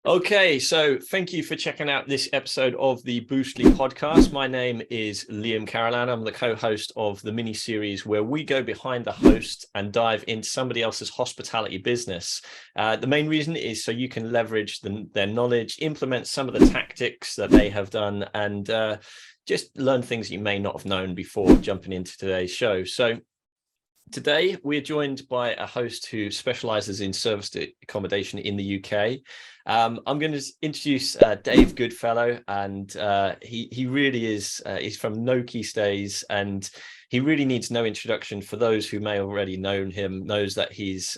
Okay, so thank you for checking out this episode of the Boostly podcast. My name is Liam Carolan. I'm the co-host of the mini-series where we go behind the host and dive into somebody else's hospitality business. The main reason is so you can leverage their knowledge, implement some of the tactics that they have done, and just learn things you may not have known before jumping into today's show. So today, we're joined by a host who specializes in service accommodation in the UK. I'm going to introduce Dave Goodfellow, and he really is. He's from Noki Stays, and he really needs no introduction. For those who may already known him, knows that he's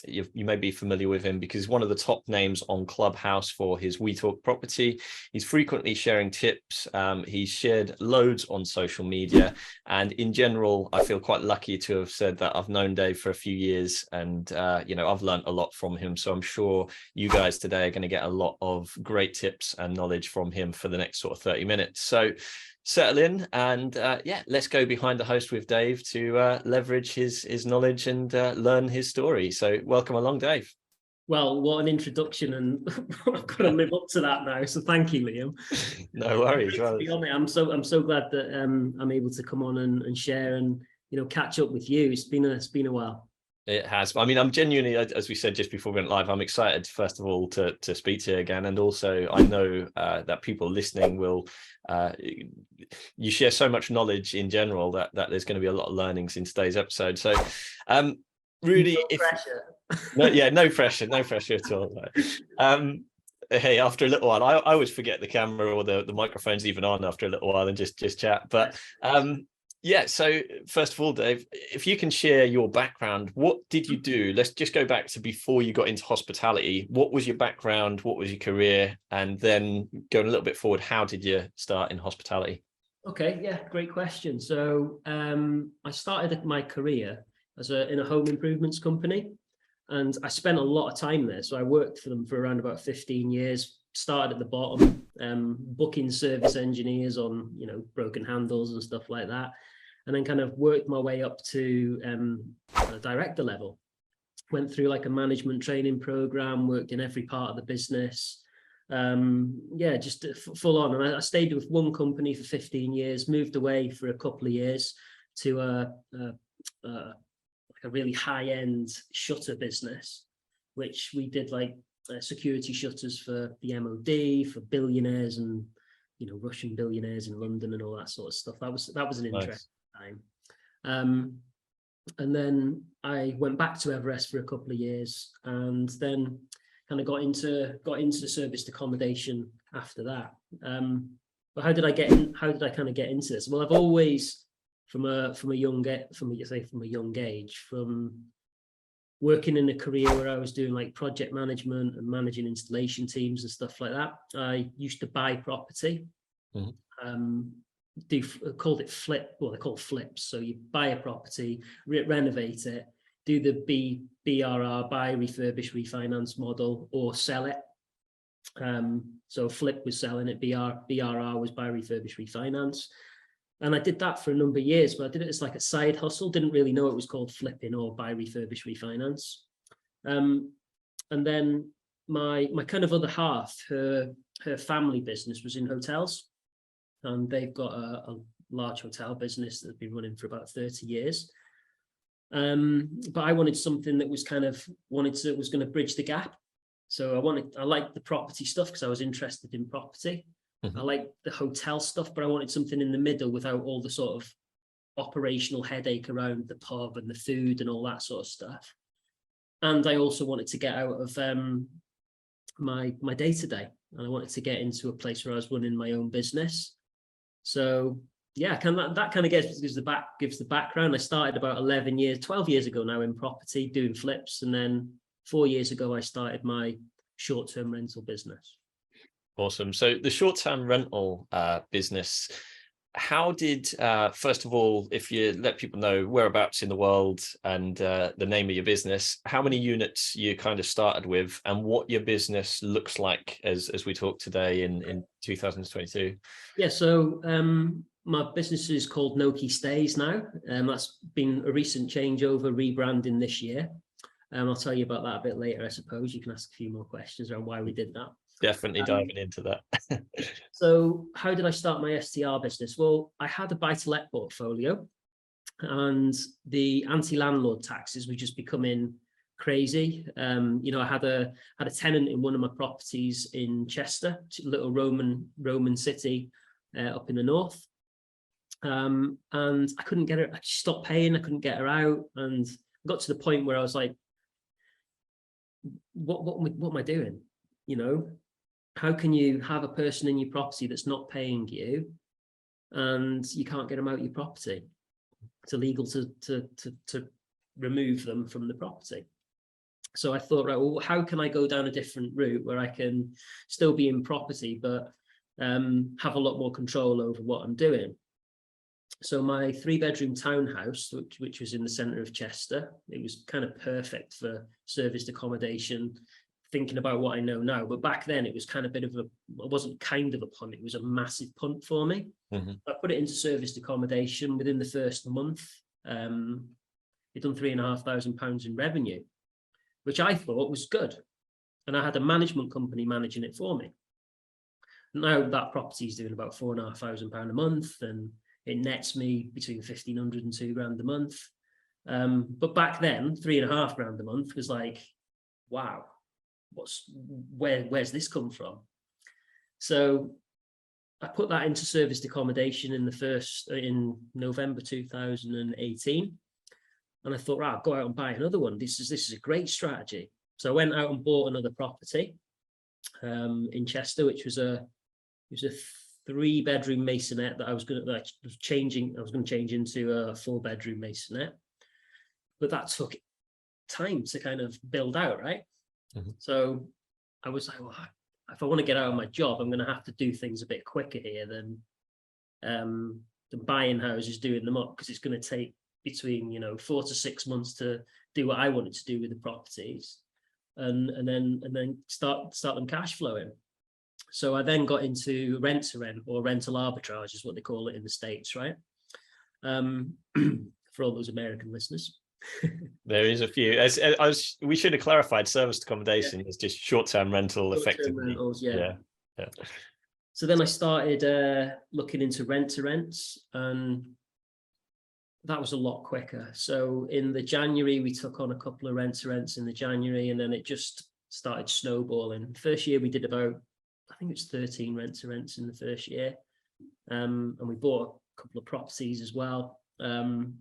you may be familiar with him because he's one of the top names on Clubhouse for his We Talk property. He's frequently sharing tips. He's shared loads on social media, and in general, I feel quite lucky to have said that I've known Dave for a few years, and I've learned a lot from him. So I'm sure you guys today are going to get a lot of great tips and knowledge from him for the next sort of 30 minutes. So settle in and let's go behind the host with Dave to leverage his knowledge and learn his story. So welcome along, Dave. Well, what an introduction, and I've got to live up to that now. So thank you, Liam. No worries. To be honest, I'm so glad that I'm able to come on and share and catch up with you. It's been a while. It has. I mean, I'm genuinely, as we said just before we went live, I'm excited, first of all, to speak to you again. And also, I know that people listening will, you share so much knowledge in general that there's going to be a lot of learnings in today's episode. So really, no pressure at all. Hey, after a little while, I always forget the camera or the microphone's even on after a little while and just chat. But so first of all, Dave, if you can share your background, what did you do? Let's just go back to before you got into hospitality. What was your background? What was your career? And then going a little bit forward, how did you start in hospitality? Okay, yeah, great question. So I started my career in a home improvements company, and I spent a lot of time there. So I worked for them for around about 15 years. Started at the bottom, booking service engineers on broken handles and stuff like that, and then kind of worked my way up to director level. Went through like a management training program, worked in every part of the business. Just full on. And I stayed with one company for 15 years, moved away for a couple of years to a really high-end shutter business, which we did like security shutters for the MOD, for billionaires and Russian billionaires in London and all that sort of stuff. That was an interesting time. And then I went back to Everest for a couple of years, and then kind of got into serviced accommodation after that. But how did I kind of get into this? Well, I've always from a young age, from working in a career where I was doing like project management and managing installation teams and stuff like that. I used to buy property, called it flip. Well, they're called flips. So you buy a property, renovate it, do the BRR, buy, refurbish, refinance model, or sell it. So flip was selling it, BRR was buy, refurbish, refinance. And I did that for a number of years, but I did it as like a side hustle. Didn't really know it was called flipping or buy, refurbish, refinance. And then my kind of other half, her family business was in hotels, and they've got a large hotel business that's been running for about 30 years. But I wanted something that was was going to bridge the gap. So I liked the property stuff because I was interested in property. I like the hotel stuff, but I wanted something in the middle without all the sort of operational headache around the pub and the food and all that sort of stuff. And I also wanted to get out of my day-to-day, and I wanted to get into a place where I was running my own business. So yeah, that kind of gives the background. I started about 12 years ago now in property doing flips, and then 4 years ago I started my short-term rental business. Awesome. So the short-term rental business, how did, first of all, if you let people know whereabouts in the world and the name of your business, how many units you kind of started with and what your business looks like as we talk today in 2022? Yeah, so my business is called Noki Stays now. That's been a recent changeover, rebranding this year. I'll tell you about that a bit later, I suppose. You can ask a few more questions around why we did that. Definitely diving into that. So how did I start my STR business? Well, I had a buy-to-let portfolio, and the anti-landlord taxes were just becoming crazy. I had a tenant in one of my properties in Chester, a little Roman city up in the north. And I couldn't get her, I stopped paying, I couldn't get her out, and I got to the point where I was like, what am I doing? How can you have a person in your property that's not paying you and you can't get them out of your property? It's illegal to remove them from the property. So I thought, right, well, how can I go down a different route where I can still be in property, but have a lot more control over what I'm doing? So my 3-bedroom townhouse, which was in the centre of Chester, it was kind of perfect for serviced accommodation, thinking about what I know now. But back then it was kind of it wasn't kind of a punt, it was a massive punt for me. Mm-hmm. I put it into serviced accommodation. Within the first month, it done £3,500 in revenue, which I thought was good. And I had a management company managing it for me. Now that property is doing about £4,500 a month, and it nets me between 1,500 and £2,000 a month. But back then, £3,500 a month was like, wow, where's this come from? So I put that into serviced accommodation in November 2018. And I thought, right, I'll go out and buy another one. This is a great strategy. So I went out and bought another property in Chester, which was a 3-bedroom masonette that I was going to change into a 4-bedroom masonette. But that took time to kind of build out, right? Mm-hmm. So I was like, well, if I want to get out of my job, I'm going to have to do things a bit quicker here than buying houses, doing them up, because it's going to take between 4 to 6 months to do what I wanted to do with the properties, and then start them cash flowing. So I then got into rent to rent, or rental arbitrage is what they call it in the States, right? For all those American listeners. There is a few. We should have clarified serviced accommodation is just short-term rental, effectively. Rentals, yeah. So then I started looking into rent to rents, and that was a lot quicker. So in the January, we took on a couple of rent to rents in the January, and then it just started snowballing. First year we did about, I think it was 13 rent to rents in the first year. And we bought a couple of properties as well. And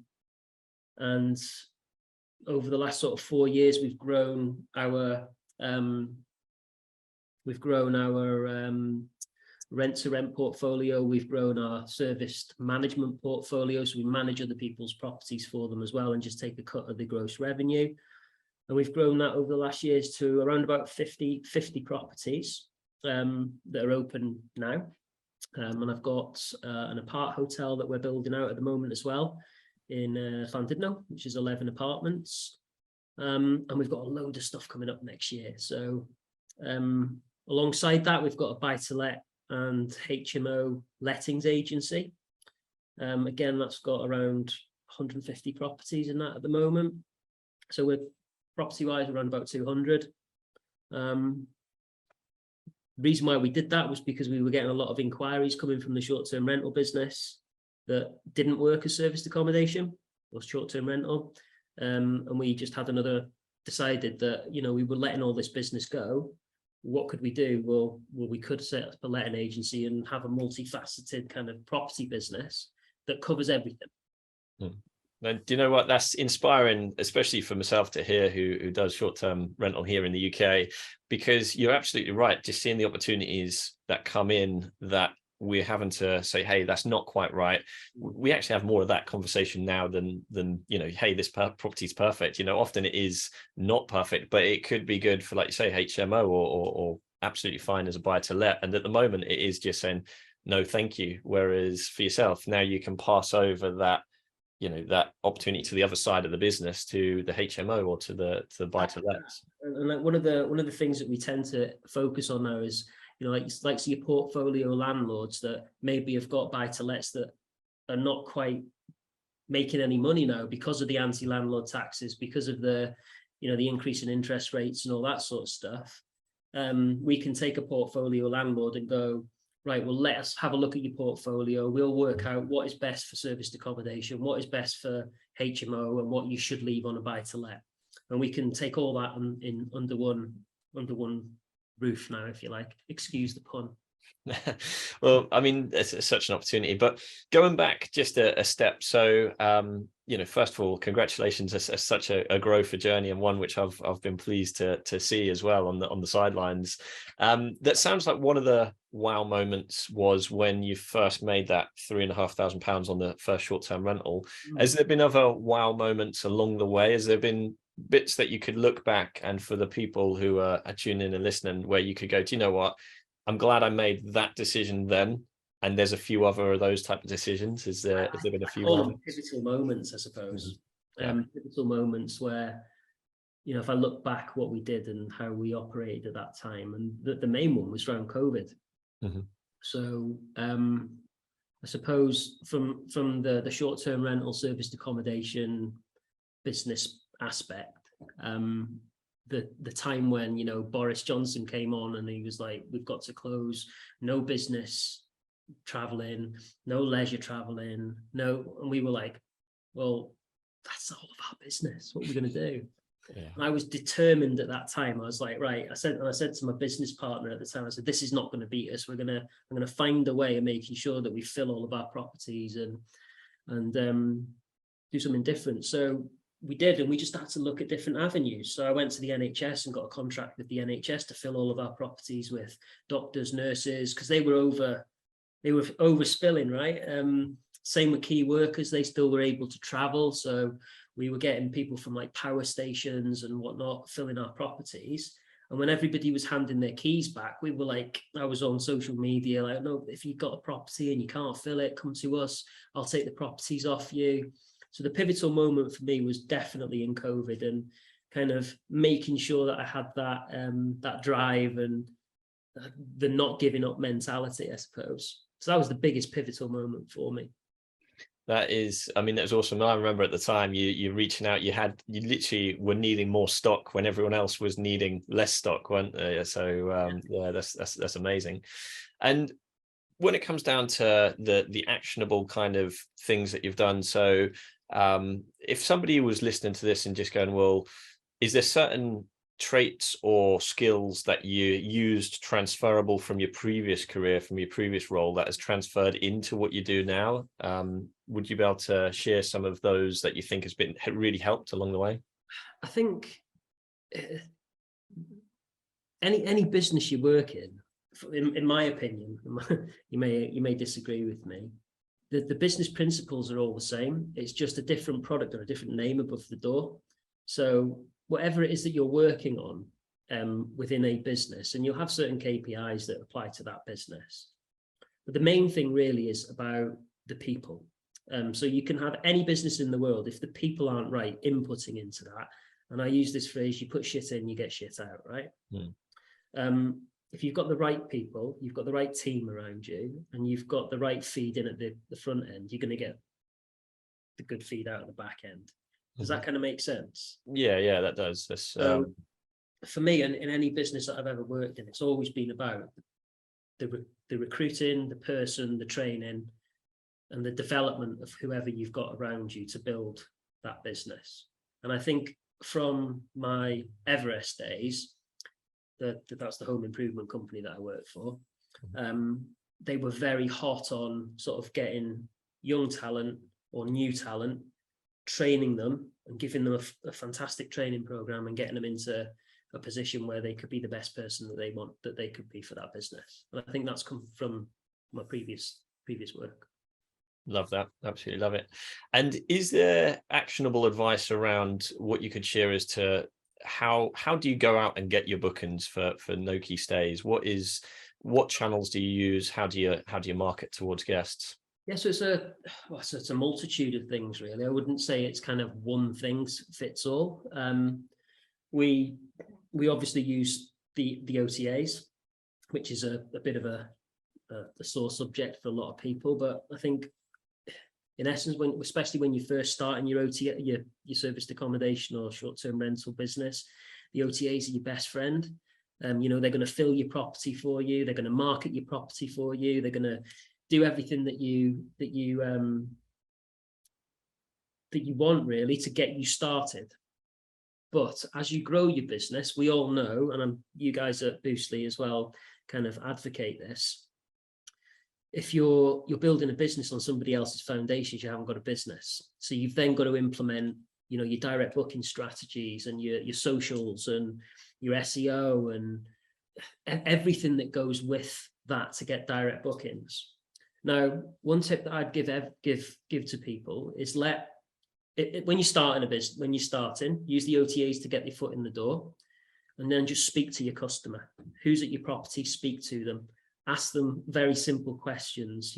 over the last sort of 4 years, we've grown our rent to rent portfolio. We've grown our serviced management portfolio, so we manage other people's properties for them as well and just take a cut of the gross revenue. And we've grown that over the last years to around about 50 properties that are open now. And I've got an apart hotel that we're building out at the moment as well in Llandudno, which is 11 apartments. And we've got a load of stuff coming up next year. So alongside that, we've got a buy-to-let and HMO lettings agency. Again, that's got around 150 properties in that at the moment. So we're property-wise around about 200. The reason why we did that was because we were getting a lot of inquiries coming from the short-term rental business that didn't work as serviced accommodation or short-term rental. And we just had decided that, we were letting all this business go. What could we do? Well, we could set up a letting agency and have a multifaceted kind of property business that covers everything. And do you know what? That's inspiring, especially for myself to hear who does short-term rental here in the UK, because you're absolutely right. Just seeing the opportunities that come in that we're having to say, hey, that's not quite right. We actually have more of that conversation now than hey, this property is perfect. Often it is not perfect, but it could be good for, like you say, HMO or absolutely fine as a buy to let. And at the moment, it is just saying no, thank you. Whereas for yourself, now you can pass over that opportunity to the other side of the business, to the HMO or to the buy to lets. And like one of the things that we tend to focus on now is, like your portfolio landlords that maybe have got buy to lets that are not quite making any money now because of the anti-landlord taxes, because of the the increase in interest rates and all that sort of stuff, we can take a portfolio landlord and go, right, well, let us have a look at your portfolio. We'll work out what is best for serviced accommodation, what is best for HMO, and what you should leave on a buy to let. And we can take all that under one roof now, if you like. Excuse the pun. Well, I mean, it's such an opportunity. But going back just a step, so first of all, congratulations. It's such a growth journey, and one which I've been pleased to see as well on the sidelines. That sounds like one of the wow moments was when you first made that £3,500 on the first short-term rental. Has there been other wow moments along the way? Has there been bits that you could look back, and for the people who are tuning in and listening, where you could go, do you know what? I'm glad I made that decision then, and there's a few other of those type of decisions. Has there been a few pivotal moments, I suppose? Pivotal moments where, if I look back what we did and how we operated at that time, and the main one was around COVID. So I suppose from the short-term rental serviced accommodation business aspect, the time when Boris Johnson came on and he was like, we've got to close, no business traveling, no leisure traveling, and we were like, well, that's all of our business, what are we going to do? And I was determined at that time. I was like, right, I said to my business partner at the time, I said, this is not going to beat us. I'm going to find a way of making sure that we fill all of our properties and do something different. So we did, and we just had to look at different avenues. So I went to the NHS and got a contract with the NHS to fill all of our properties with doctors, nurses, because they were overspilling, right? Same with key workers, they still were able to travel. So we were getting people from like power stations and whatnot filling our properties. And when everybody was handing their keys back, we were like, I was on social media, like, no, if you've got a property and you can't fill it, come to us, I'll take the properties off you. So the pivotal moment for me was definitely in COVID, and kind of making sure that I had that drive and the not giving up mentality, I suppose. So that was the biggest pivotal moment for me. That is, I mean, that was awesome. I remember at the time you're reaching out, you literally were needing more stock when everyone else was needing less stock, weren't they? So that's amazing. And when it comes down to the actionable kind of things that you've done, so if somebody was listening to this and just going, well, is there certain traits or skills that you used transferable from your previous career, from your previous role, that has transferred into what you do now? Would you be able to share some of those that you think has been really helped along the way? I think any business you work in my opinion, you may disagree with me, the business principles are all the same. It's just a different product or a different name above the door. So whatever it is that you're working on within a business, and you'll have certain KPIs that apply to that business. But the main thing really is about the people. So you can have any business in the world, if the people aren't right, inputting into that. And I use this phrase, you put shit in, you get shit out, right? If you've got the right people, you've got the right team around you, and you've got the right feed in at the front end, you're going to get the good feed out of the back end. Does that kind of make sense? Yeah, that does. So for me, in any business that I've ever worked in, it's always been about the recruiting, the person, the training, and the development of whoever you've got around you to build that business. And I think from my Everest days, that's the home improvement company that I work for, they were very hot on sort of getting young talent or new talent, training them and giving them a fantastic training program and getting them into a position where they could be the best person that they could be for that business. And I think that's come from my previous work. Love that. Absolutely love it. And is there actionable advice around what you could share as to how do you go out and get your bookings for no key stays? What channels do you use? How do you market towards guests? Yeah, so it's a multitude of things, really. I wouldn't say it's kind of one thing fits all. We obviously use the OTAs, which is a bit of a sore subject for a lot of people, but I think in essence, especially when you're first starting your OTA, your serviced accommodation or short-term rental business, the OTAs are your best friend. They're going to fill your property for you. They're going to market your property for you. They're going to do everything that you want, really, to get you started. But as you grow your business, we all know, and you guys at Boostly as well kind of advocate this. If you're building a business on somebody else's foundations, you haven't got a business. So you've then got to implement, your direct booking strategies and your socials and your SEO and everything that goes with that to get direct bookings. Now, one tip that I'd give to people is when you start in a business, when you're starting, use the OTAs to get your foot in the door, and then just speak to your customer. Who's at your property? Speak to them. Ask them very simple questions.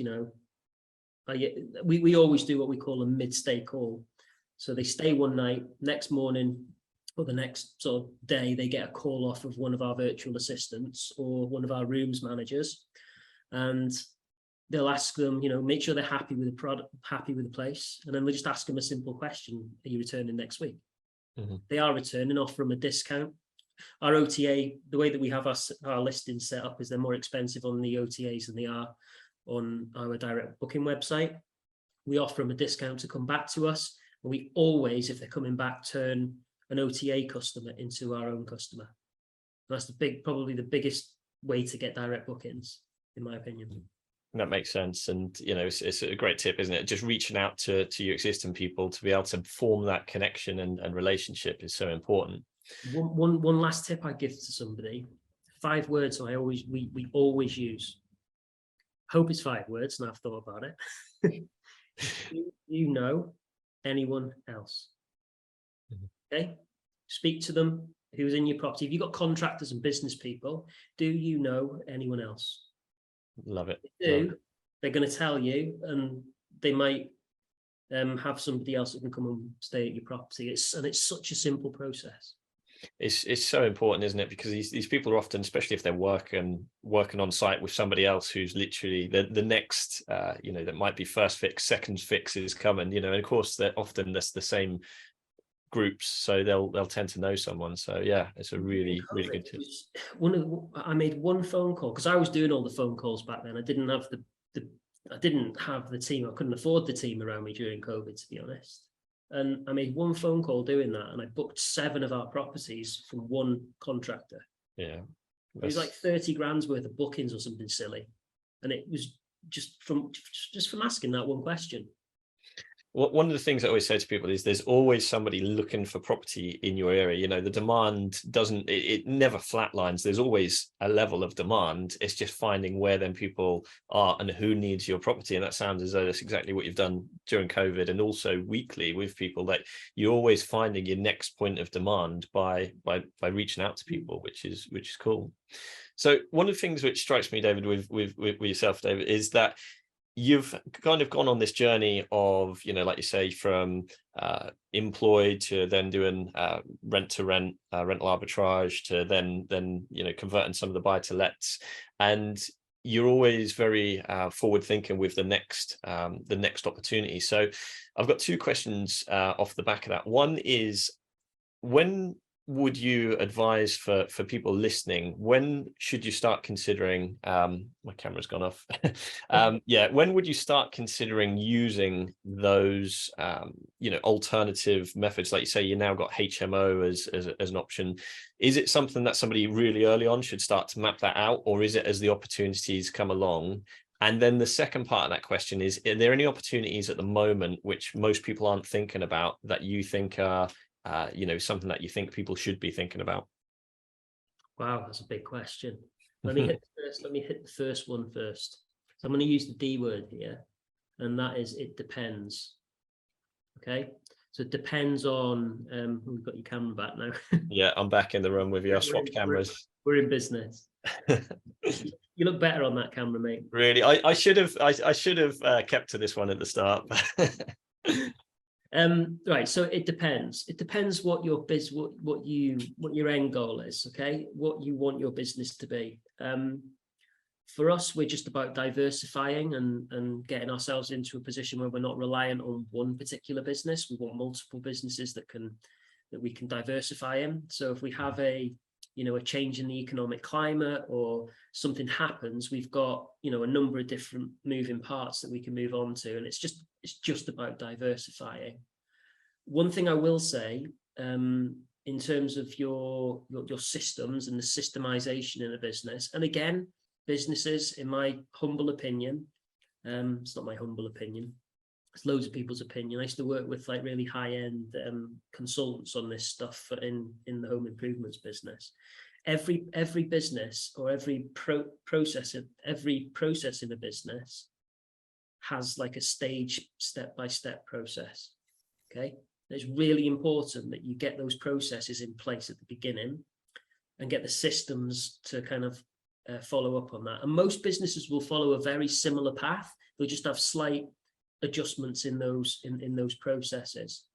We always do what we call a mid-stay call. So they stay one night, next morning or the next sort of day, they get a call off of one of our virtual assistants or one of our rooms managers, and they'll ask them, make sure they're happy with the product, happy with the place. And then we just ask them a simple question. Are you returning next week? Mm-hmm. They are returning, offer them a discount. Our OTA, the way that we have our listings set up is they're more expensive on the OTAs than they are on our direct booking website. We offer them a discount to come back to us. And we always, if they're coming back, turn an OTA customer into our own customer. That's probably the biggest way to get direct bookings, in my opinion. That makes sense. And, it's a great tip, isn't it? Just reaching out to your existing people to be able to form that connection and relationship is so important. One last tip I give to somebody, 5 words we always use. Hope it's 5 words, and I've thought about it. Do you know anyone else? Mm-hmm. Okay? Speak to them. Who's in your property? If you've got contractors and business people, do you know anyone else? Love it. They're going to tell you, and they might have somebody else that can come and stay at your property. It's such a simple process. It's so important, isn't it? Because these people are often, especially if they're working on site with somebody else who's literally the next, that might be first fix, second fix is coming, and of course they're often the same groups, so they'll tend to know someone. So yeah, it's a really good tip. I made one phone call because I was doing all the phone calls back then. I didn't have the team. I couldn't afford the team around me during COVID, to be honest. And I made one phone call doing that, and I booked 7 of our properties from one contractor. Yeah, it was like 30 grand's worth of bookings or something silly, and it was just from asking that one question. One of the things I always say to people is there's always somebody looking for property in your area. The demand it never flatlines. There's always a level of demand. It's just finding where then people are and who needs your property. And that sounds as though that's exactly what you've done during COVID, and also weekly with people, that you're always finding your next point of demand by reaching out to people, which is cool. So one of the things which strikes me, David, with yourself, David, is that you've kind of gone on this journey of, like you say, from employed to then doing rent to rent, rental arbitrage, to then converting some of the buy to lets, and you're always very forward thinking with the next opportunity. So I've got 2 questions off the back of that. One is, when would you advise for people listening, when should you start considering, my camera's gone off. When would you start considering using those, alternative methods? Like you say, you now got HMO as an option. Is it something that somebody really early on should start to map that out, or is it as the opportunities come along? And then the second part of that question is, are there any opportunities at the moment which most people aren't thinking about that you think are something that you think people should be thinking about? Wow, that's a big question. Let me hit the first one first. So I'm going to use the D word here, and that is, it depends. Okay, so it depends on we've got your camera back now. Yeah, I'm back in the room with you. I swapped cameras. We're in business. You look better on that camera, mate. Really, I should have kept to this one at the start. Right, so it depends. It depends what your what your end goal is. Okay, what you want your business to be. For us, we're just about diversifying and getting ourselves into a position where we're not reliant on one particular business. We want multiple businesses that we can diversify in. So if we have a change in the economic climate or something happens, we've got, a number of different moving parts that we can move on to. And it's just about diversifying. One thing I will say, in terms of your systems and the systemization in a business, and again, businesses, in my humble opinion, it's not my humble opinion, it's loads of people's opinion. I used to work with like really high-end consultants on this stuff in the home improvements business. Every business or every process in a business has like a step-by-step process. Okay, it's really important that you get those processes in place at the beginning and get the systems to kind of follow up on that. And most businesses will follow a very similar path. They'll just have slight adjustments in those processes.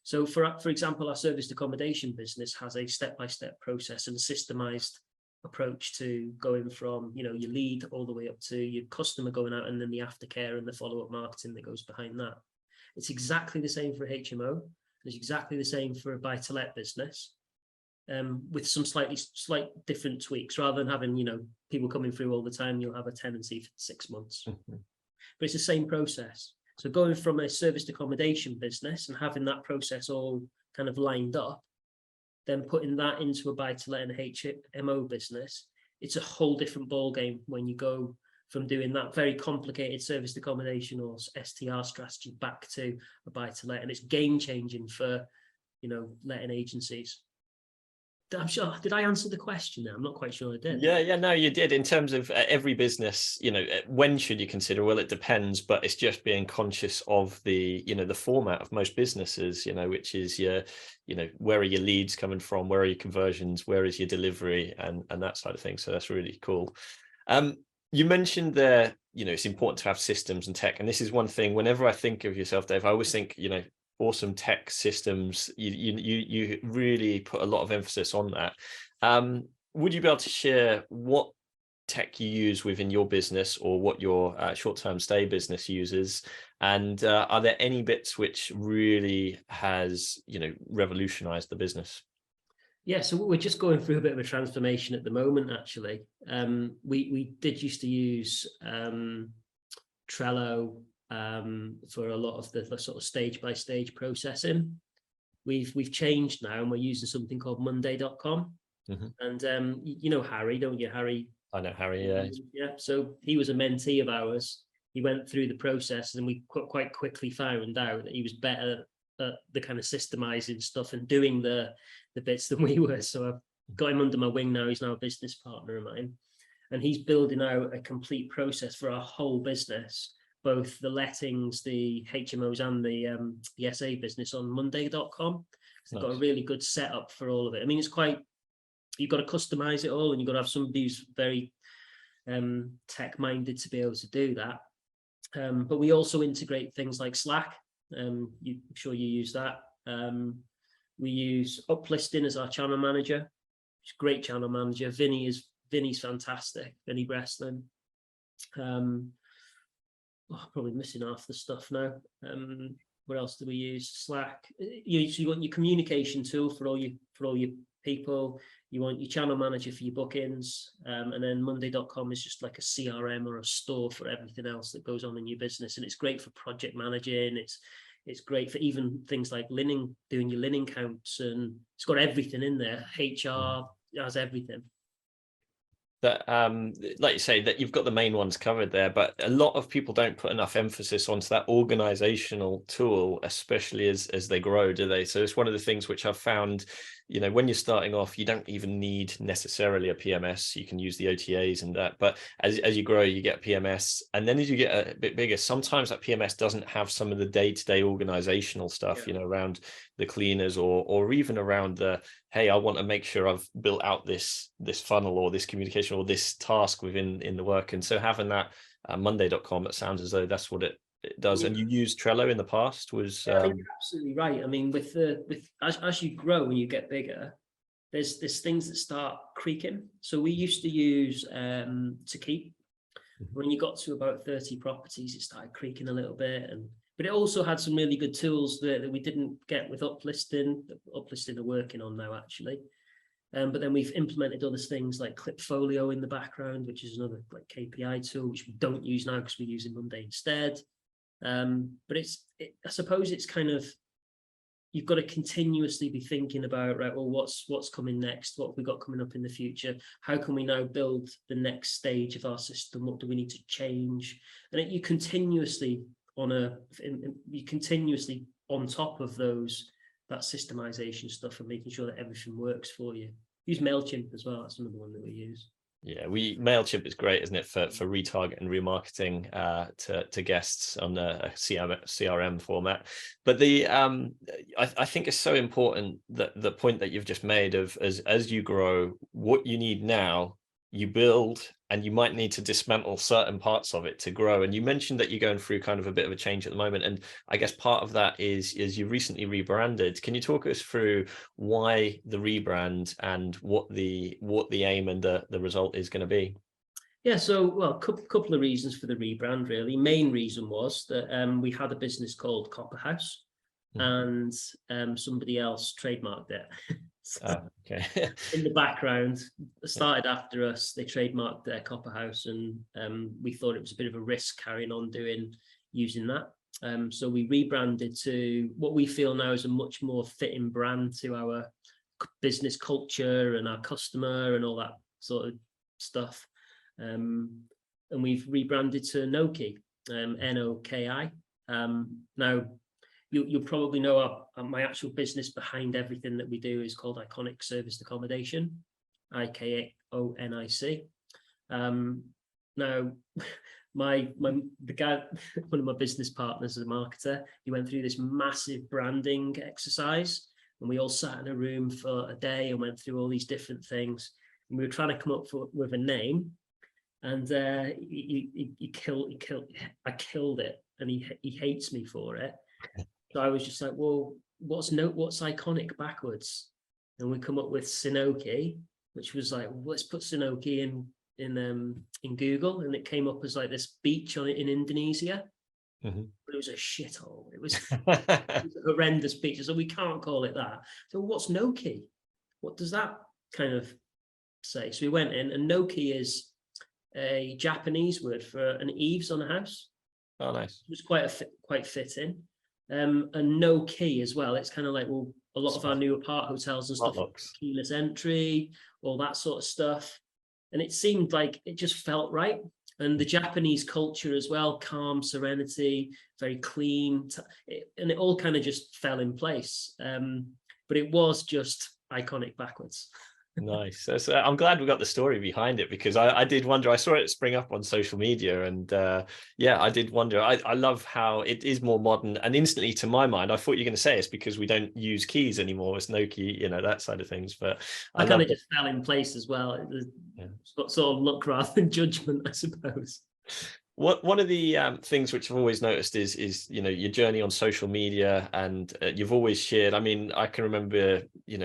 So for example, our serviced accommodation business has a step-by-step process and a systemized approach to going from your lead all the way up to your customer going out, and then the aftercare and the follow-up marketing that goes behind that. It's exactly the same for HMO. It's exactly the same for a buy-to-let business, with some slight different tweaks. Rather than having people coming through all the time, you'll have a tenancy for 6 months. But it's the same process. So going from a serviced accommodation business and having that process all kind of lined up, then putting that into a buy-to-let and HMO business, it's a whole different ballgame when you go from doing that very complicated serviced accommodation or STR strategy back to a buy-to-let. And it's game-changing for, letting agencies. I'm sure, did I answer the question now? I'm not quite sure I did. Yeah, no, you did. In terms of every business, when should you consider? Well, it depends, but it's just being conscious of the format of most businesses, which is where are your leads coming from? Where are your conversions? Where is your delivery and that side of things? So that's really cool. You mentioned there, it's important to have systems and tech. And this is one thing, whenever I think of yourself, Dave, I always think, awesome tech systems. You really put a lot of emphasis on that. Would you be able to share what tech you use within your business, or what your short-term stay business uses? And are there any bits which really has, revolutionized the business? Yeah, so we're just going through a bit of a transformation at the moment, actually. We did used to use Trello for a lot of the sort of stage-by-stage processing. We've changed now, and we're using something called Monday.com. And Harry, don't you, Harry? I know Harry, yeah. Yeah, so he was a mentee of ours. He went through the process, and we quite quickly found out that he was better at the kind of systemizing stuff and doing the bits than we were. So I've got him under my wing now. He's now a business partner of mine, and he's building out a complete process for our whole business, both the lettings, the HMOs, and the SA business on Monday.com. They've got a really good setup for all of it. I mean, you've got to customize it all, and you've got to have somebody who's very tech minded to be able to do that. But we also integrate things like Slack. I'm sure you use that. We use Uplisting as our channel manager. He's a great channel manager. Vinny's fantastic. Vinny Breslin. Probably missing half the stuff now. What else do we use? Slack. You want your communication tool for all your people. You want your channel manager for your bookings, and then Monday.com is just like a CRM or a store for everything else that goes on in your business. And it's great for project managing. It's great for even things like linen, doing your linen counts, and it's got everything in there. HR, it has everything. That like you say, that you've got the main ones covered there, but a lot of people don't put enough emphasis onto that organizational tool, especially as they grow, do they? So it's one of the things which I've found, when you're starting off, you don't even need necessarily a PMS. You can use the OTAs and that, but as you grow, you get PMS, and then as you get a bit bigger, sometimes that PMS doesn't have some of the day-to-day organizational stuff, around the cleaners, or even around the, hey, I want to make sure I've built out this funnel or this communication or this task within the work. And so having that Monday.com, it sounds as though that's what it does. And you used Trello in the past, was I think you're absolutely right. I mean, as you grow and you get bigger, there's things that start creaking. So we used to use To Keep, When you got to about 30 properties, it started creaking a little bit. But it also had some really good tools that we didn't get with uplisting. Uplisting are working on now, actually. But then we've implemented other things like Clipfolio in the background, which is another like KPI tool, which we don't use now because we're using Monday instead. But I suppose it's kind of, you've got to continuously be thinking about, right, well, what's coming next? What have we got coming up in the future? How can we now build the next stage of our system? What do we need to change? And you continuously on top of that systemization stuff and making sure that everything works for you. Use MailChimp as well. That's another one that we use. Yeah, MailChimp is great, isn't it, for retarget and remarketing to guests on a CRM format. But I think it's so important that the point that you've just made of as you grow, what you need now, you build, and you might need to dismantle certain parts of it to grow. And you mentioned that you're going through kind of a bit of a change at the moment. And I guess part of that is you recently rebranded. Can you talk us through why the rebrand and what the aim and the result is going to be? Yeah, so, well, couple of reasons for the rebrand, really. Main reason was that we had a business called Clubhouse, and somebody else trademarked it. Okay. In the background, started after us, they trademarked their Copperhouse, and we thought it was a bit of a risk carrying on using that. So we rebranded to what we feel now is a much more fitting brand to our business culture and our customer and all that sort of stuff. And we've rebranded to Noki, N-O-K-I. Now, you'll probably know my actual business behind everything that we do is called Iconic Serviced Accommodation, IKONIC. Now, the guy, one of my business partners, is a marketer. He went through this massive branding exercise, and we all sat in a room for a day and went through all these different things. And we were trying to come up with a name, and I killed it, and he hates me for it. So I was just like, well, what's iconic backwards? And we come up with Sinoki, which was like, well, let's put Sinoki in Google, and it came up as like this beach in Indonesia. But it was a shithole. It was a horrendous beach. So we can't call it that. So what's Noki? What does that kind of say? So we went in, and Noki is a Japanese word for an eaves on a house. Oh, nice. It was quite fitting. And no key as well. It's kind of like, well, a lot of our new apart hotels and stuff, keyless entry, all that sort of stuff. And it seemed like it just felt right. And the Japanese culture as well, calm, serenity, very clean, and it all kind of just fell in place. But it was just iconic backwards. Nice. So I'm glad we got the story behind it, because I did wonder. I saw it spring up on social media, and yeah, I did wonder. I love how it is more modern, and instantly to my mind, I thought you were going to say it's because we don't use keys anymore. It's no key, that side of things. But I kind of just fell in place as well. It's got sort of luck rather than judgment, I suppose. One of the things which I've always noticed is your journey on social media, and you've always shared. I mean, I can remember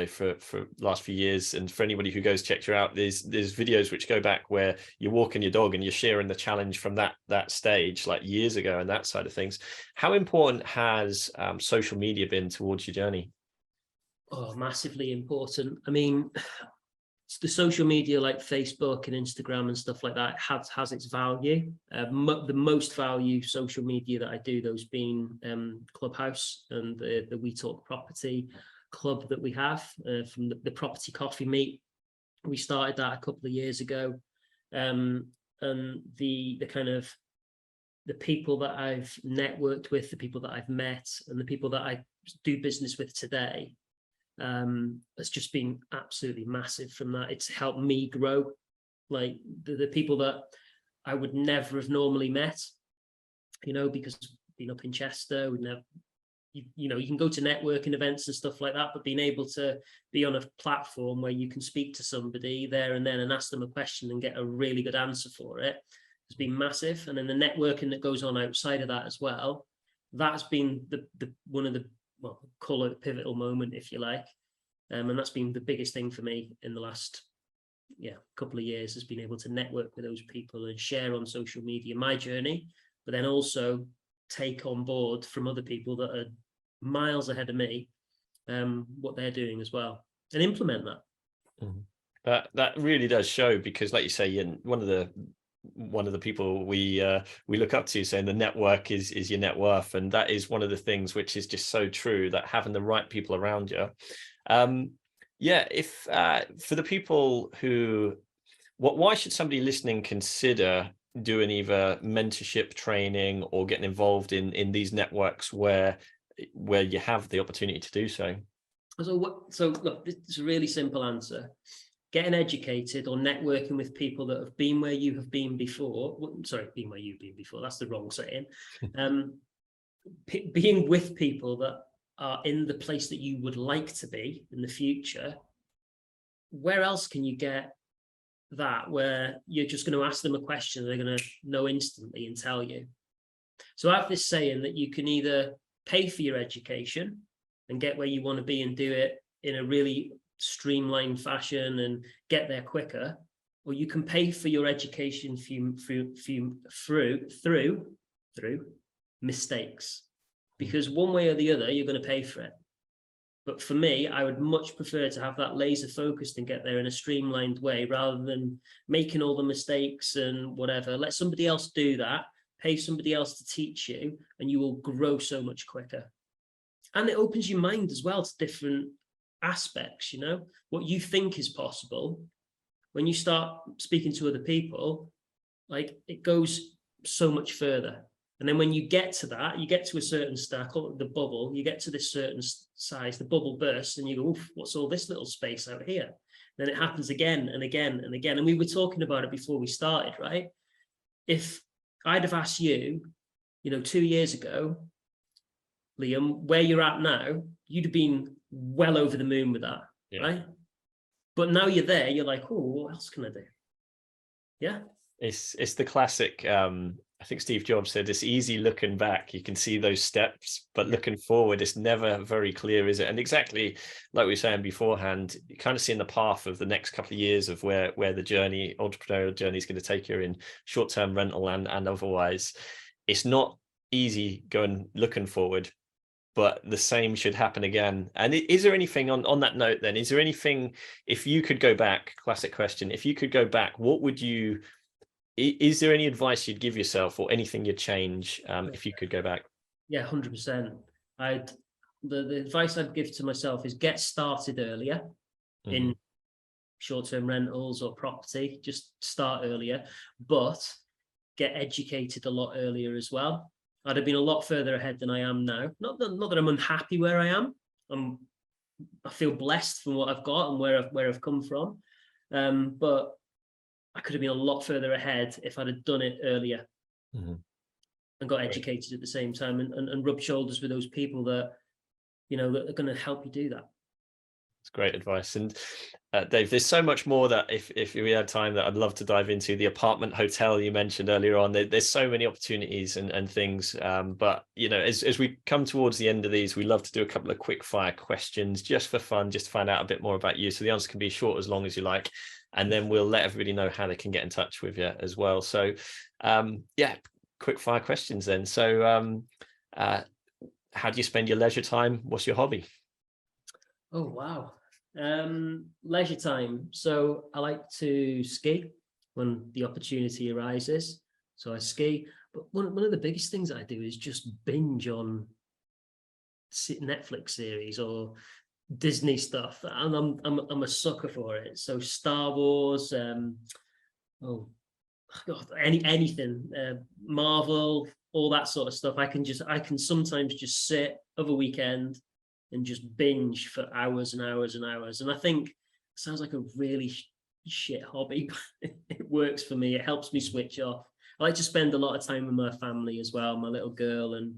for last few years, and for anybody who goes check you out, there's videos which go back where you're walking your dog and you're sharing the challenge from that stage like years ago, and that side of things. How important has social media been towards your journey? Oh, massively important. I mean, the social media like Facebook and Instagram and stuff like that has its value. The most value social media that I do, those being Clubhouse and the We Talk Property club that we have from the Property Coffee Meet. We started that a couple of years ago, and the kind of the people that I've networked with, the people that I've met, and the people that I do business with today. It's just been absolutely massive from that. It's helped me grow, like the people that I would never have normally met, because being up in Chester, we'd never, you can go to networking events and stuff like that, but being able to be on a platform where you can speak to somebody there and then and ask them a question and get a really good answer for it has been massive. And then the networking that goes on outside of that as well, that's been the one of the, well, call it a pivotal moment, if you like. And that's been the biggest thing for me in the last couple of years has been able to network with those people and share on social media my journey, but then also take on board from other people that are miles ahead of me, what they're doing as well, and implement that. That really does show, because like you say, one of the people we look up to, saying the network is your net worth, and that is one of the things which is just so true, that having the right people around you. If for the people who, why should somebody listening consider doing either mentorship training or getting involved in these networks where you have the opportunity to do so? So look, it's a really simple answer. Getting educated or networking with people that have been where you have been before. Been where you've been before. That's the wrong saying. Being with people that are in the place that you would like to be in the future. Where else can you get that, where you're just going to ask them a question, they're going to know instantly and tell you? So I have this saying that you can either pay for your education and get where you want to be and do it in a really streamlined fashion and get there quicker, or you can pay for your education through mistakes, because one way or the other you're going to pay for it. But for me, I would much prefer to have that laser focused and get there in a streamlined way, rather than making all the mistakes and whatever. Let somebody else do that, pay somebody else to teach you, and you will grow so much quicker. And it opens your mind as well to different aspects, what you think is possible. When you start speaking to other people, like, it goes so much further. And then when you get to that, you get to a certain state, I call it the bubble, you get to this certain size, the bubble bursts, and you go, oof, what's all this little space out here? Then it happens again and again and again. And we were talking about it before we started, right? If I'd have asked you, 2 years ago, Liam, where you're at now, you'd have been well over the moon with that, right? But now you're there, you're like, oh, what else can I do? Yeah. It's the classic, I think Steve Jobs said, it's easy looking back, you can see those steps, but looking forward, it's never very clear, is it? And exactly like we were saying beforehand, you kind of see in the path of the next couple of years of where the entrepreneurial journey is going to take you in short-term rental and otherwise. It's not easy looking forward, but the same should happen again. And is there anything on that note then, is there anything, if you could go back, classic question, if you could go back, is there any advice you'd give yourself, or anything you'd change if you could go back? Yeah, 100%. The advice I'd give to myself is get started earlier in short-term rentals or property. Just start earlier, but get educated a lot earlier as well. I'd have been a lot further ahead than I am now. Not that I'm unhappy where I am. I feel blessed from what I've got and where I've come from. But I could have been a lot further ahead if I'd have done it earlier and got educated at the same time, and rubbed shoulders with those people that, that are going to help you do that. It's great advice. And Dave, there's so much more that if we had time that I'd love to dive into. The apartment hotel you mentioned earlier on, there's so many opportunities and things. But, as we come towards the end of these, we love to do a couple of quick fire questions just for fun, just to find out a bit more about you. So the answer can be short, as long as you like. And then we'll let everybody know how they can get in touch with you as well. So, quick fire questions then. So, how do you spend your leisure time? What's your hobby? Oh, wow. Leisure time. So I like to ski when the opportunity arises. So I ski. But one of the biggest things I do is just binge on Netflix series or Disney stuff, and I'm a sucker for it. So Star Wars, anything, Marvel, all that sort of stuff. I can sometimes just sit of a weekend and just binge for hours and hours and hours. And I think it sounds like a really shit hobby, but it works for me. It helps me switch off. I like to spend a lot of time with my family as well, my little girl and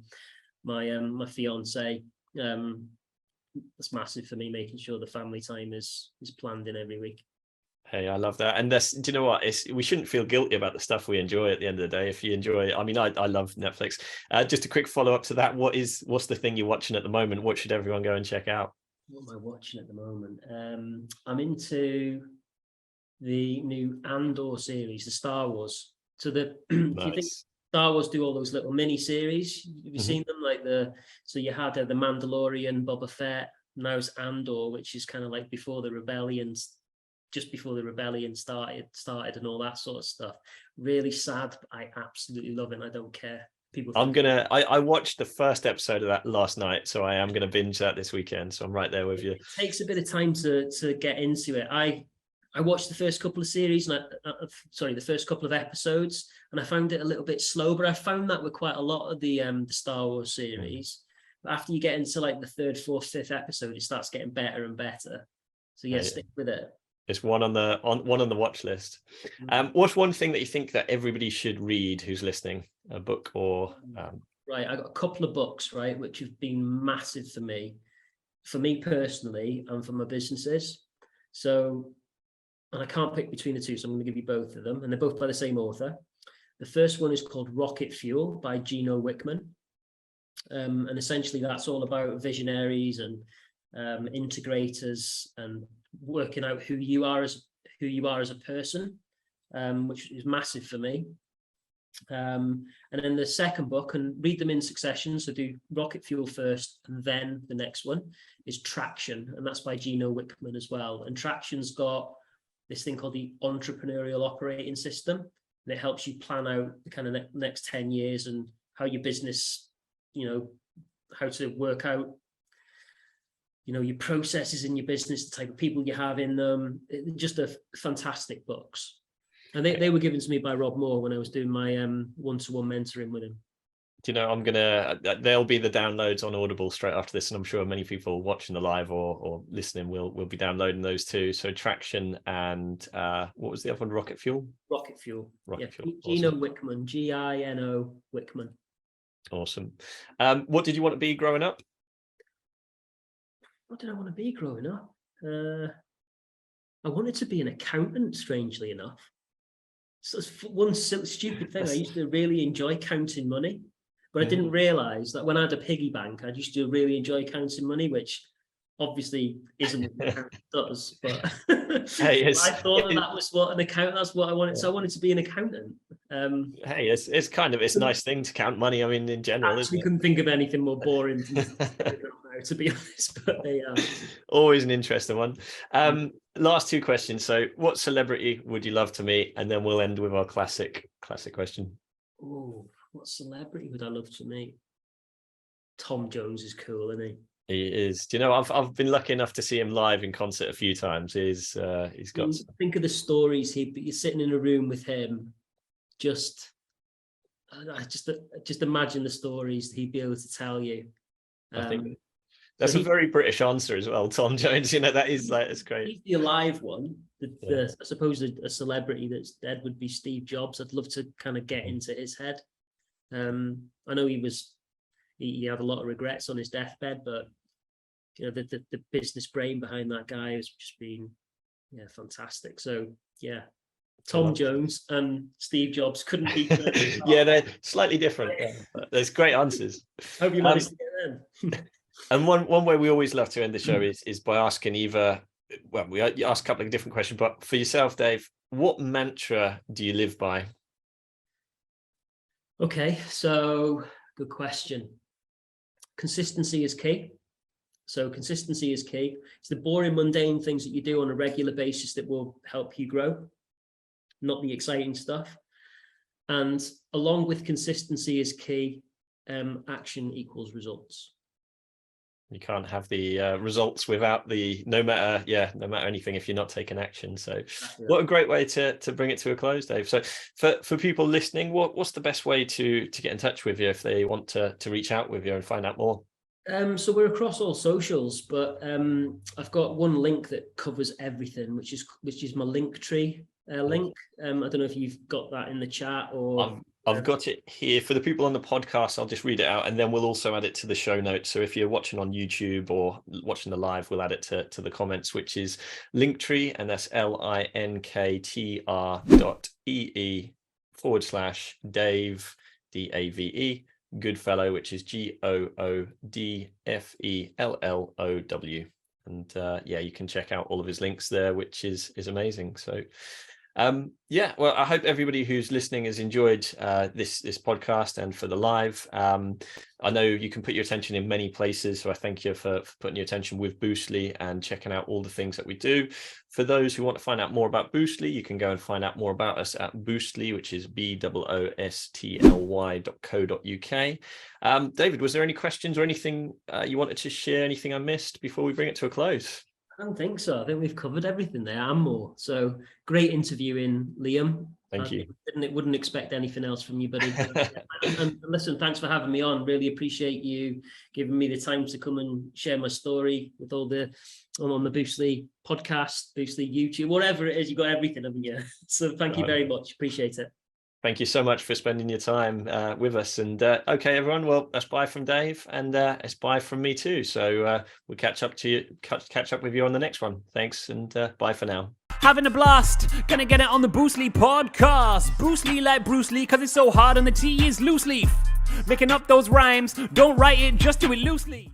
my fiance. That's massive for me, making sure the family time is planned in every week. Hey, I love that. And do you know what? We shouldn't feel guilty about the stuff we enjoy at the end of the day. If you enjoy it, I mean, I love Netflix. Just a quick follow up to that. What's the thing you're watching at the moment? What should everyone go and check out? What am I watching at the moment? I'm into the new Andor series, the Star Wars. So the if you think Nice. Star Wars do all those little mini series, have you Mhm. seen them? Like so you had the Mandalorian, Boba Fett. Now it's Andor, which is kind of like before the rebellion, just before the rebellion started, and all that sort of stuff. Really sad. I absolutely love it. And I don't care. People think I watched the first episode of that last night, so I am gonna binge that this weekend. So I'm right there with you. it takes a bit of time to get into it. I watched the first couple of series, and the first couple of episodes, and I found it a little bit slow. But I found that with quite a lot of the Star Wars series. But after you get into like the third, fourth, fifth episode, it starts getting better and better. So yeah, stick with it. It's one on the watch list. What's one thing that you think that everybody should read who's listening? A book or Right, I got a couple of books, right, which have been massive for me personally, and for my businesses. So, and I can't pick between the two, so I'm going to give you both of them, and they're both by the same author. The first one is called Rocket Fuel by Gino Wickman, and essentially that's all about visionaries and integrators and working out who you are as a person, which is massive for me. And then the second book, and read them in succession, so do Rocket Fuel first and then the next one, is Traction, and that's by Gino Wickman as well. And Traction's got this thing called the Entrepreneurial Operating System, and it helps you plan out the kind of next 10 years and how your business, how to work out your processes in your business, the type of people you have in them. Just a fantastic books. And they were given to me by Rob Moore when I was doing my one-to-one mentoring with him. Do you know, there'll be the downloads on Audible straight after this, and I'm sure many people watching the live or listening will be downloading those too. So Traction and what was the other one? Rocket Fuel? Rocket Fuel. Rocket Fuel. Gino Wickman, Gino Wickman. Awesome. What did you want to be growing up? What did I want to be growing up? I wanted to be an accountant, strangely enough. So it's one stupid thing. I used to really enjoy counting money, but I didn't realize that when I had a piggy bank, I used to really enjoy counting money, which obviously isn't what an accountant does. But hey, I thought that was what an accountant. That's what I wanted. So I wanted to be an accountant. Hey, it's a nice thing to count money. I mean, in general, actually couldn't think of anything more boring to be honest. But they always an interesting one. Last two questions. So, what celebrity would you love to meet? And then we'll end with our classic question. Oh, what celebrity would I love to meet? Tom Jones is cool, isn't he? He is. Do you know, I've been lucky enough to see him live in concert a few times. He's got. Think of the stories you're sitting in a room with him. Just imagine the stories that he'd be able to tell you. I think that's a very British answer as well, Tom Jones. That is it's great. He's the alive one. I suppose a celebrity that's dead would be Steve Jobs. I'd love to kind of get into his head. I know he had a lot of regrets on his deathbed, but the business brain behind that guy has just been fantastic. So Tom Jones and Steve Jobs couldn't be. They're slightly different. But there's great answers. Hope you managed to get them. And one way we always love to end the show is by asking we ask a couple of different questions, but for yourself, Dave, what mantra do you live by? Okay, so good question. Consistency is key. So consistency is key. It's the boring, mundane things that you do on a regular basis that will help you grow, not the exciting stuff. And along with consistency is key, action equals results. You can't have the results without no matter anything if you're not taking action. So what a great way to bring it to a close, Dave. So for people listening, what's the best way to get in touch with you if they want to reach out with you and find out more? So we're across all socials, but I've got one link that covers everything, which is my Linktree link. I don't know if you've got that in the chat or. I've got it here. For the people on the podcast, I'll just read it out, and then we'll also add it to the show notes. So if you're watching on YouTube or watching the live, we'll add it to the comments, which is Linktree, and that's linktr.ee/Dave, DAVE, Goodfellow, which is GOODFELLOW. And yeah, you can check out all of his links there, which is amazing. So yeah, well, I hope everybody who's listening has enjoyed this podcast and for the live. I know you can put your attention in many places, so I thank you for putting your attention with Boostly and checking out all the things that we do. For those who want to find out more about Boostly, you can go and find out more about us at Boostly, which is boostly.co.uk. David, was there any questions or anything you wanted to share, anything I missed before we bring it to a close? I don't think so. I think we've covered everything there and more. So great interviewing, Liam. Thank you. Wouldn't expect anything else from you, buddy. And listen, thanks for having me on. Really appreciate you giving me the time to come and share my story with all the on the Boostly podcast, Boostly YouTube, whatever it is. You got everything, haven't you? So thank you very much. Appreciate it. Thank you so much for spending your time with us. And okay, everyone. Well, that's bye from Dave, and it's bye from me too. So we'll catch up with you on the next one. Thanks, and bye for now. Having a blast, gonna get it on the Boostly podcast. Boostly like Bruce Lee, cause it's so hard and the T is loose leaf. Making up those rhymes, don't write it, just do it loosely.